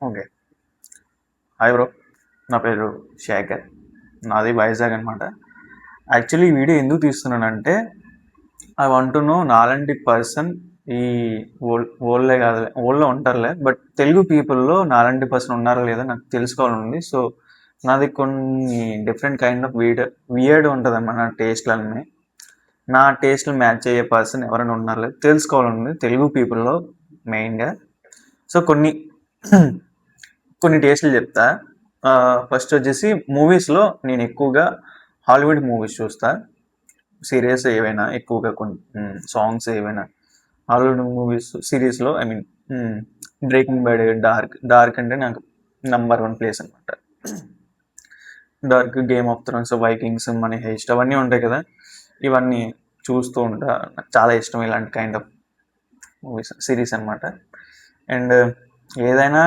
Okay. Hi bro. నా పేరు శేఖర్. నాది వైజాగ్ అనమాట. యాక్చువల్లీ ఈ వీడియో ఎందుకు తీస్తున్నానంటే ఐ వాంట్ టు నో నాలాంటి పర్సన్ ఈ వరల్డ్‌లే కాదు, వరల్డ్‌లో ఉంటారులే, బట్ తెలుగు పీపుల్‌లో నాలాంటి పర్సన్ ఉన్నారా లేదా నాకు తెలుసుకోవాలని ఉంది. సో నాది కొన్ని డిఫరెంట్ కైండ్ ఆఫ్ వియర్డ్ ఉంటుందన్నమాట నా టేస్ట్‌లన్నీ. నా టేస్ట్లు మ్యాచ్ అయ్యే పర్సన్ ఎవరైనా ఉన్నారా లేదా తెలుసుకోవాలని ఉంది తెలుగు పీపుల్‌లో మెయిన్‌గా. సో కొన్ని టేస్ట్లు చెప్తా. ఫస్ట్ వచ్చేసి మూవీస్లో నేను ఎక్కువగా హాలీవుడ్ మూవీస్ చూస్తా. సీరియస్ ఏవైనా ఎక్కువగా కొన్ని సాంగ్స్ ఏవైనా హాలీవుడ్ మూవీస్ సిరీస్లో I mean breaking bad, dark అంటే నాకు నంబర్ 1 ప్లేస్ అనమాట. Dark, game of Thrones, Vikings, money heist అవన్నీ ఉంటాయి కదా, ఇవన్నీ చూస్తూ ఉంటా. నాకు చాలా ఇష్టం ఇలాంటి కైండ్ ఆఫ్ మూవీస్ సిరీస్ అనమాట. అండ్ ఏదైనా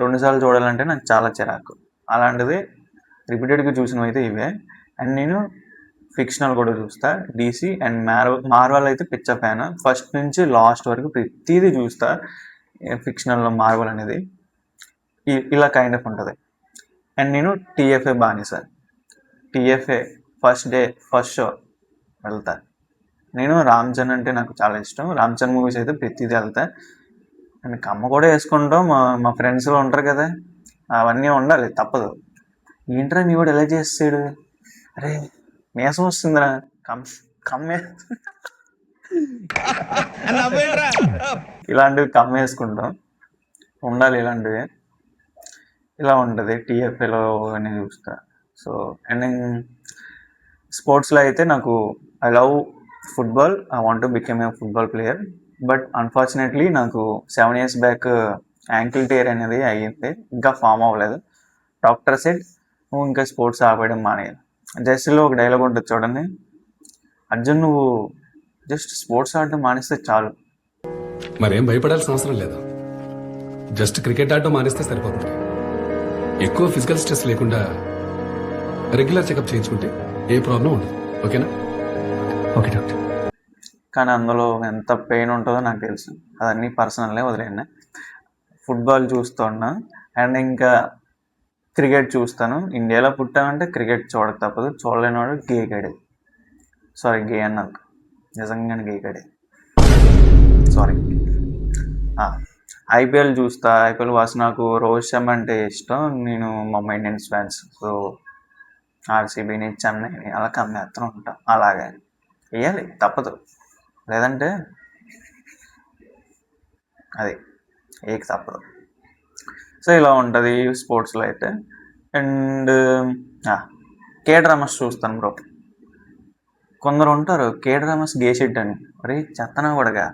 2 సార్లు చూడాలంటే నాకు చాలా చిరాకు. అలాంటిది రిపీటెడ్గా చూసినవి అయితే ఇవే. అండ్ నేను ఫిక్షనల్ కూడా చూస్తా. డీసీ అండ్ మార్వల్ అయితే పిచ్చ ఫ్యాన్. ఫస్ట్ నుంచి లాస్ట్ వరకు ప్రతిదీ చూస్తా. ఫిక్షనల్లో మార్వల్ అనేది ఇలా కైండ్ ఆఫ్ ఉంటుంది. అండ్ నేను టీఎఫ్ఏ బానిస. TFA first day first show వెళ్తా. నేను రామ్ చరణ్ అంటే నాకు చాలా ఇష్టం. రామ్ చరణ్ మూవీస్ అయితే ప్రతిదీ వెళ్తా. అండ్ కమ్మ కూడా వేసుకుంటాం. మా ఫ్రెండ్స్లో ఉంటారు కదా, అవన్నీ ఉండాలి, తప్పదు. ఏంట్రా నీ కూడా ఎలా చేస్తాడు, అరే మేసం వస్తుందిరా, కమ్మే ఇలాంటివి కమ్మేసుకుంటాం, ఉండాలి ఇలాంటివి. ఇలా ఉంటుంది టీఎఫ్ఏలో అని చూస్తా. సో అండ్ స్పోర్ట్స్లో అయితే నాకు I love football. I want to become a football player. But unfortunately నాకు 7 years బ్యాక్ యాంకిల్ టేర్ అనేది అయ్యింది. ఇంకా ఫామ్ అవ్వలేదు. డాక్టర్ సెడ్ నువ్వు ఇంకా స్పోర్ట్స్ ఆపేయడం మానేయాలి. జస్ట్లో ఒక డైలాగ్ ఉంటుంది చూడండి, అర్జున్ నువ్వు జస్ట్ స్పోర్ట్స్ ఆడడం మానేస్తే చాలు. మరేం భయపడాల్సిన అవసరం లేదు. జస్ట్ క్రికెట్ ఆడడం మానేస్తే సరిపోతుంది. ఎక్కువ ఫిజికల్ స్ట్రెస్ లేకుండా రెగ్యులర్ చెకప్ చేయించుకుంటే ఏ ప్రాబ్లం ఉండదు. ఓకేనా? Okay doctor. కానీ అందులో ఎంత పెయిన్ ఉంటుందో నాకు తెలుసు. అదన్నీ పర్సనల్లే, వదిలేయండి. ఫుట్బాల్ చూస్తున్నా అండ్ ఇంకా క్రికెట్ చూస్తాను. ఇండియాలో పుట్టామంటే క్రికెట్ చూడక తప్పదు. చూడలేనివాడు గేగాడే. సారీ, గే అన్నాను, నిజంగానే గేగాడే, సారీ. ఐపీఎల్ చూస్తా. ఐపీఎల్ వాసి నాకు రోహిత్ శర్మ అంటే ఇష్టం. నేను ముంబై ఇండియన్స్ ఫ్యాన్స్. సో ఆర్సీబీని, చెన్నైని అలా కమ్మేస్తూ ఉంటాం. అలాగే వేయాలి, తప్పదు, లేదంటే అది ఏక తప్పదు. సో ఇలా ఉంటుంది స్పోర్ట్స్లో అయితే. అండ్ కే డ్రామాస్ చూస్తాను బ్రో. కొందరు ఉంటారు కే డ్రామాస్ గే షిట్ అని. మరి చెత్తనా కూడగా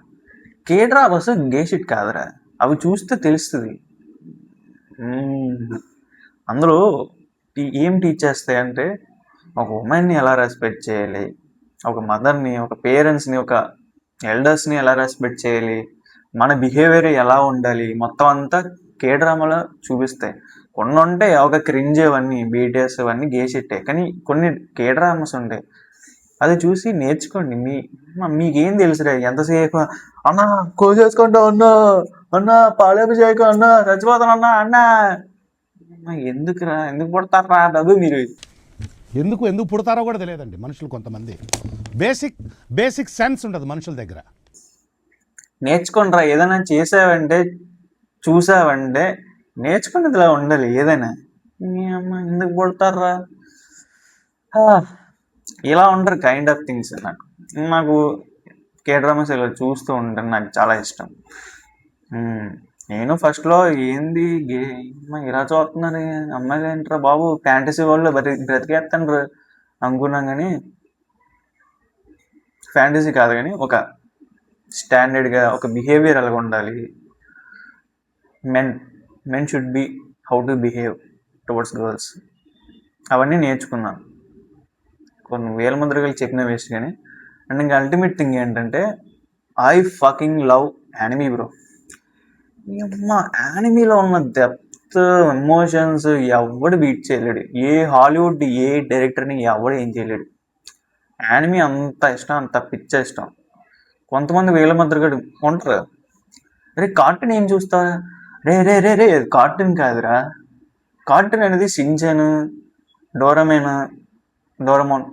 కే డ్రామాస్ గే షిట్ కాదురా, అవి చూస్తే తెలుస్తుంది. అందులో ఏం టీచ్ చేస్తాయి అంటే ఒక ఉమెన్ని ఎలా రెస్పెక్ట్ చేయాలి, ఒక మదర్ని, ఒక పేరెంట్స్ని, ఒక ఎల్డర్స్ని ఎలా రెస్పెక్ట్ చేయాలి, మన బిహేవియర్ ఎలా ఉండాలి, మొత్తం అంతా కే డ్రామాలో చూపిస్తాయి. కొన్ని ఉంటాయి ఒక క్రింజ్, అవన్నీ బీటీఎస్ అవన్నీ గేసెట్టే, కానీ కొన్ని కే డ్రామాస్ ఉంటాయి, అది చూసి నేర్చుకోండి. మీకేం తెలుసురా ఎంతసేపు అన్నా కోసేసుకుంటా అన్నా, అన్నా పాలేపు చేయకు అన్నా, చచ్చిపోతాను అన్నా, అన్నా ఎందుకురా, ఎందుకు పుడతారా చదువు మీరు. ఎందుకు పుడతారో కూడా తెలియదండి మనుషులు. కొంతమంది బేసిక్ సెన్స్ ఉండదు మనుషుల దగ్గర. నేర్చుకోండి రా. ఏదైనా చేసావంటే, చూసావంటే నేర్చుకునేదిలా ఉండాలి. ఏదైనా మీ అమ్మ ఎందుకు పుడతారా, ఇలా ఉంటారు కైండ్ ఆఫ్ థింగ్స్. నాకు కే డ్రామాస్ ఇలా చూస్తూ ఉంటాను, నాకు చాలా ఇష్టం. నేను ఫస్ట్లో ఏంది ఇలా చూస్తున్నారు అమ్మాయిలు ఏంట్రా బాబు, ఫ్యాంటసీ వాళ్ళు బ్రతికేస్తాను అనుకున్నాం. కానీ ఫ్యాంటసీ కాదు, కానీ ఒక స్టాండర్డ్గా ఒక బిహేవియర్ అలాగ ఉండాలి. Men should be how to behave towards girls, అవన్నీ నేర్చుకున్నాను. కొన్ని వేల మందికి చెప్పిన వేస్ట్. కానీ అండ్ ఇంకా అల్టిమేట్ థింగ్ ఏంటంటే I fucking love anime bro. అమ్మ యానిమీలో ఉన్న డెప్త్, ఎమోషన్స్ ఎవడు బీట్ చేయలేడు. ఏ హాలీవుడ్ ఏ డైరెక్టర్ని ఎవడు ఏం చేయలేడు. యానిమీ అంత ఇష్టం, అంత పిచ్చ ఇష్టం. కొంతమంది వేల మంది ఉంటారు, అరే కార్టూన్ ఏం చూస్తా, రే రే రే రే కార్టూన్ కాదురా. కార్టూన్ అనేది షిన్చాన్, డోరమోన్,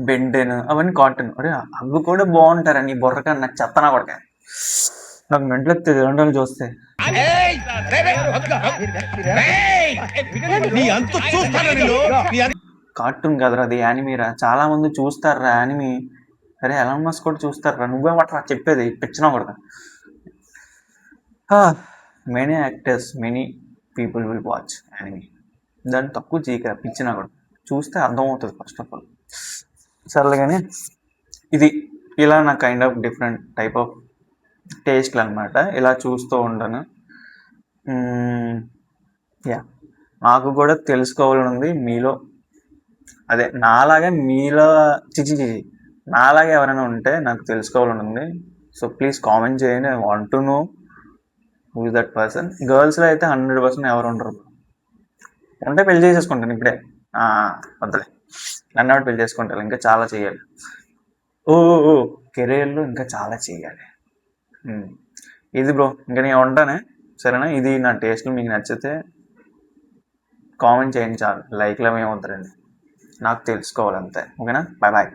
బెంటెన్ అవన్నీ కార్టూన్. అరే అవి కూడా బాగుంటారా నీ బుర్రగా? నాకు చెత్తనా కొడక, నాకు మెంటలు ఎత్తుంది రెండు రోజులు చూస్తే. కార్టూన్ కదరా అది, యానిమీరా. చాలా మంది చూస్తారా యానిమీ. అరే ఎలాన్ మస్క్ కూడా చూస్తారా, నువ్వే మట్రా చెప్పేది పిచ్చినా కొడక. Many actors, many people will watch anime. దాన్ని తక్కువ చేయక పిచ్చినా కూడా చూస్తే అర్థమవుతుంది ఫస్ట్ ఆఫ్ ఆల్. సర్లే కానీ ఇది ఇలా నా kind of different type of టేస్ట్లు అనమాట. ఇలా చూస్తూ ఉంటాను. యా, నాకు కూడా తెలుసుకోవాలని ఉంది మీలో, అదే నాలాగే మీలో నాలాగే ఎవరైనా ఉంటే నాకు తెలుసుకోవాలని ఉంది. సో ప్లీజ్ కామెంట్ చేయండి. I want to know who is that person. గర్ల్స్లో అయితే 100% ఎవరు ఉండరు. ఉంటే పెళ్లి చేసేసుకుంటాను ఇప్పుడే. వద్దులే, నన్ను ఎవరు పెళ్లి చేసుకుంటారు. ఇంకా చాలా చేయాలి. ఓ కెరీర్లో ఇంకా చాలా చేయాలి. ఇది బ్రో, ఇంకా నేను ఉంటానే, సరేనా? ఇది నా టేస్ట్లు మీకు నచ్చితే కామెంట్ చేయండి చాలు. లైక్లో ఏమవుతారండి, నాకు తెలుసుకోవాలి అంతే. ఓకేనా? Bye bye.